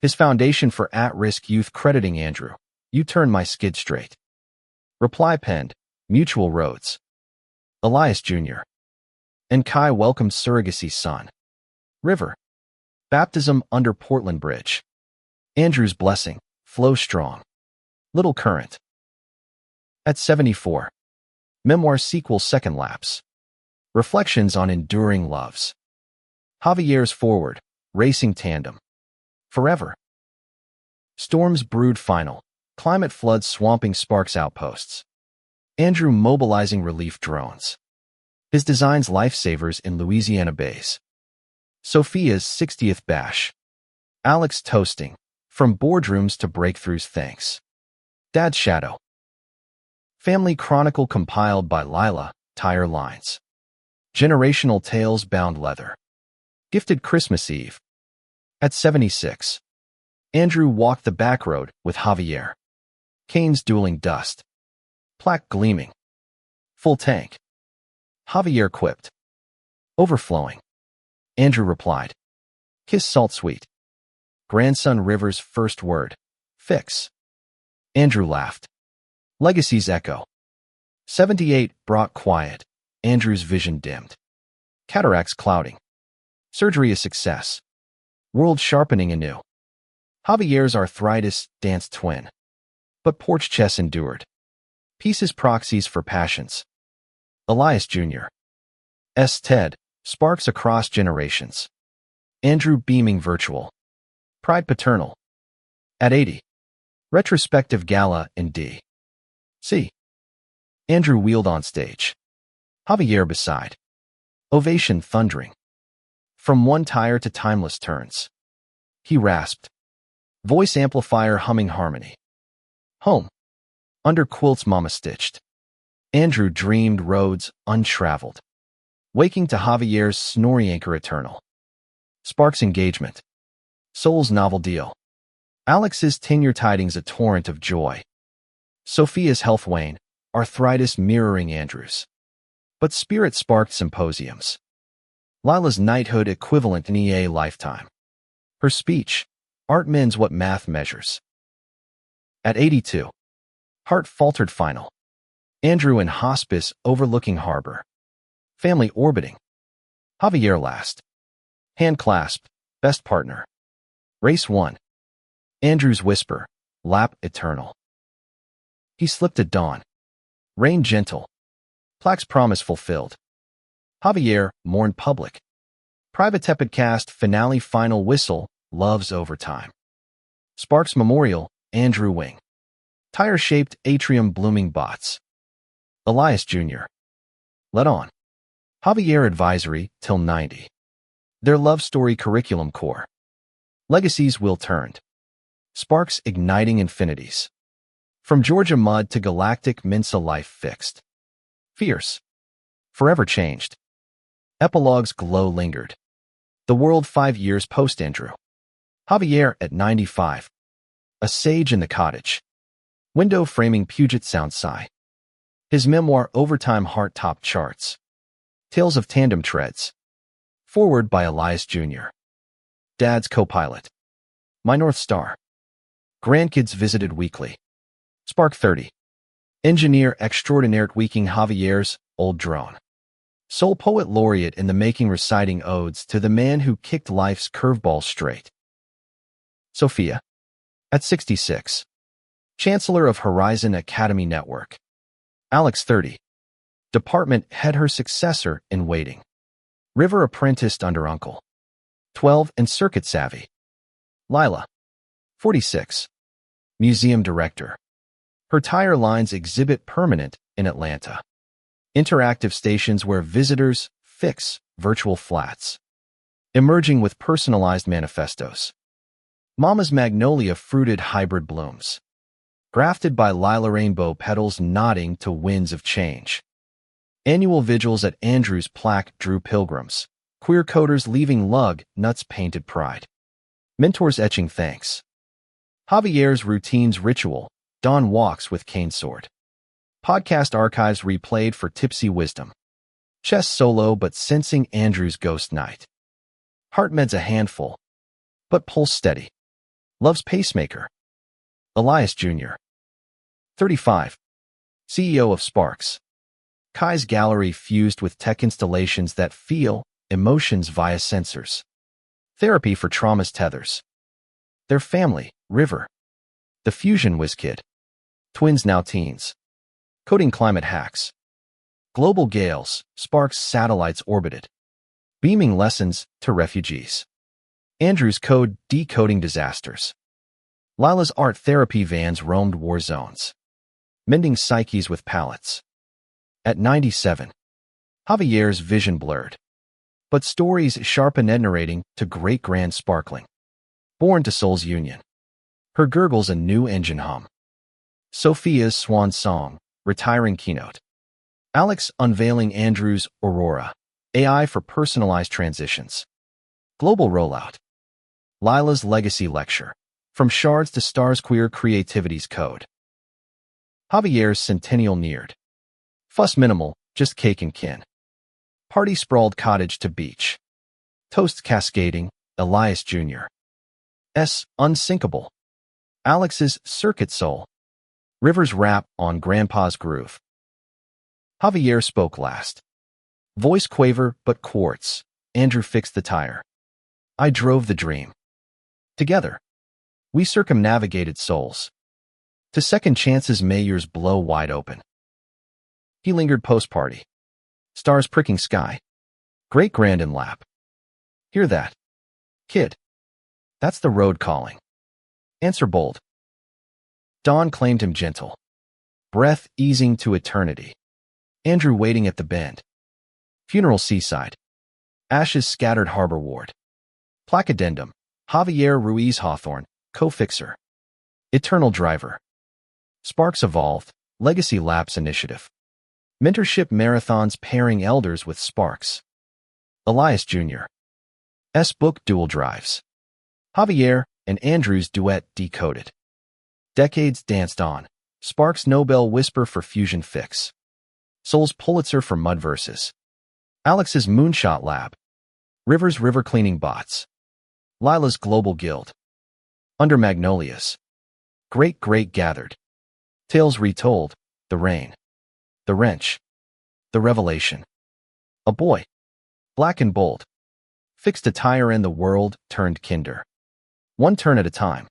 His foundation for at-risk youth crediting Andrew. You turn my skid straight. Reply penned. Mutual roads. Elias Jr. And Kai welcomed surrogacy son. River. Baptism under Portland Bridge. Andrew's blessing. Flow strong. Little current. At 74. Memoir sequel second lapse. Reflections on enduring loves. Javier's forward. Racing tandem. Forever. Storms brewed final. Climate floods swamping Sparks outposts. Andrew mobilizing relief drones. His designs lifesavers in Louisiana bays. Sophia's 60th bash. Alex toasting. From boardrooms to breakthroughs thanks. Dad's shadow. Family chronicle compiled by Lila, tire lines. Generational tales bound leather. Gifted Christmas Eve. At 76. Andrew walked the back road with Javier. Canes dueling dust. Plaque gleaming. Full tank. Javier quipped. Overflowing. Andrew replied. Kiss salt sweet. Grandson River's first word. Fix. Andrew laughed. Legacy's echo. 78 brought quiet. Andrew's vision dimmed. Cataracts clouding. Surgery a success. World sharpening anew. Javier's arthritis danced twin. But porch chess endured. Pieces proxies for passions. Elias Jr. S. Ted, sparks across generations. Andrew beaming virtual. Pride paternal. At 80. Retrospective gala in D. C. Andrew wheeled on stage. Javier beside. Ovation thundering. From one tire to timeless turns. He rasped. Voice amplifier humming harmony. Home. Under quilts mama stitched. Andrew dreamed roads untraveled. Waking to Javier's snory anchor eternal. Sparks engagement. Soul's novel deal. Alex's tenure tidings a torrent of joy. Sophia's health wane, arthritis mirroring Andrew's. But spirit sparked symposiums. Lila's knighthood equivalent in EA lifetime. Her speech, art mends what math measures. At 82. Heart faltered final. Andrew in hospice overlooking harbor. Family orbiting. Javier last. Hand clasp, best partner. Race 1. Andrew's whisper, lap eternal. He slipped at dawn. Rain gentle. Plaque's promise fulfilled. Javier mourned public. Private tepid cast finale final whistle, love's overtime. Sparks memorial, Andrew wing. Tire-shaped atrium blooming bots. Elias Jr. Let on. Javier advisory till 90. Their love story curriculum core. Legacies will turned. Sparks igniting infinities. From Georgia mud to galactic Mensa life fixed. Fierce. Forever changed. Epilogue's glow lingered. The world 5 years post-Andrew. Javier at 95. A sage in the cottage. Window framing Puget Sound sigh. His memoir Overtime heart top charts. Tales of tandem treads. Forward by Elias Jr. Dad's co-pilot. My North Star. Grandkids visited weekly. Spark 30. Engineer extraordinaire tweaking Javier's old drone. Soul poet laureate in the making reciting odes to the man who kicked life's curveball straight. Sophia. At 66. Chancellor of Horizon Academy Network. Alex 30. Department head her successor in waiting. River apprenticed under uncle. 12 and circuit savvy. Lila. 46. Museum director. Her tire lines exhibit permanent in Atlanta. Interactive stations where visitors fix virtual flats. Emerging with personalized manifestos. Mama's magnolia fruited hybrid blooms. Grafted by Lila rainbow petals nodding to winds of change. Annual vigils at Andrew's plaque drew pilgrims. Queer coders leaving lug nuts painted pride. Mentors etching thanks. Javier's routines ritual. Dawn walks with cane sword. Podcast archives replayed for tipsy wisdom. Chess solo but sensing Andrew's ghost night. HeartMed's a handful, but pulse steady. Love's pacemaker. Elias Jr. 35. CEO of Sparks. Kai's gallery fused with tech installations that feel emotions via sensors. Therapy for trauma's tethers. Their family, River. The fusion whiz kid. Twins now teens. Coding climate hacks. Global gales, Sparks satellites orbited. Beaming lessons to refugees. Andrew's code decoding disasters. Lila's art therapy vans roamed war zones. Mending psyches with palettes. At 97. Javier's vision blurred. But stories sharpen and narrating to great grand sparkling. Born to Soul's union. Her gurgles a new engine hum. Sophia's swan song, retiring keynote. Alex unveiling Andrew's Aurora, AI for personalized transitions. Global rollout. Lila's legacy lecture. From shards to stars queer creativity's code. Javier's centennial neared. Fuss minimal, just cake and kin. Party sprawled cottage to beach. Toasts cascading, Elias Jr. S. Unsinkable. Alex's circuit soul. River's rap on Grandpa's groove. Javier spoke last. Voice quaver but quartz. Andrew fixed the tire. I drove the dream. Together. We circumnavigated souls. To second chances Mayors blow wide open. He lingered post-party. Stars pricking sky. Great grand in lap. Hear that? Kid. That's the road calling. Answer bold. Dawn claimed him gentle. Breath easing to eternity. Andrew waiting at the bend. Funeral seaside. Ashes scattered harbor ward. Plaque addendum. Javier Ruiz Hawthorne, co-fixer. Eternal driver. Sparks evolved. Legacy Laps initiative. Mentorship marathons pairing elders with sparks. Elias Jr. S. book dual drives. Javier and Andrew's duet decoded. Decades danced on. Sparks Nobel whisper for fusion fix. Soul's Pulitzer for mud verses. Alex's moonshot lab. River's river cleaning bots. Lila's global guild. Under magnolias. Great gathered. Tales retold. The rain. The wrench. The revelation. A boy. Black and bold. Fixed a tire and the world turned kinder. One turn at a time.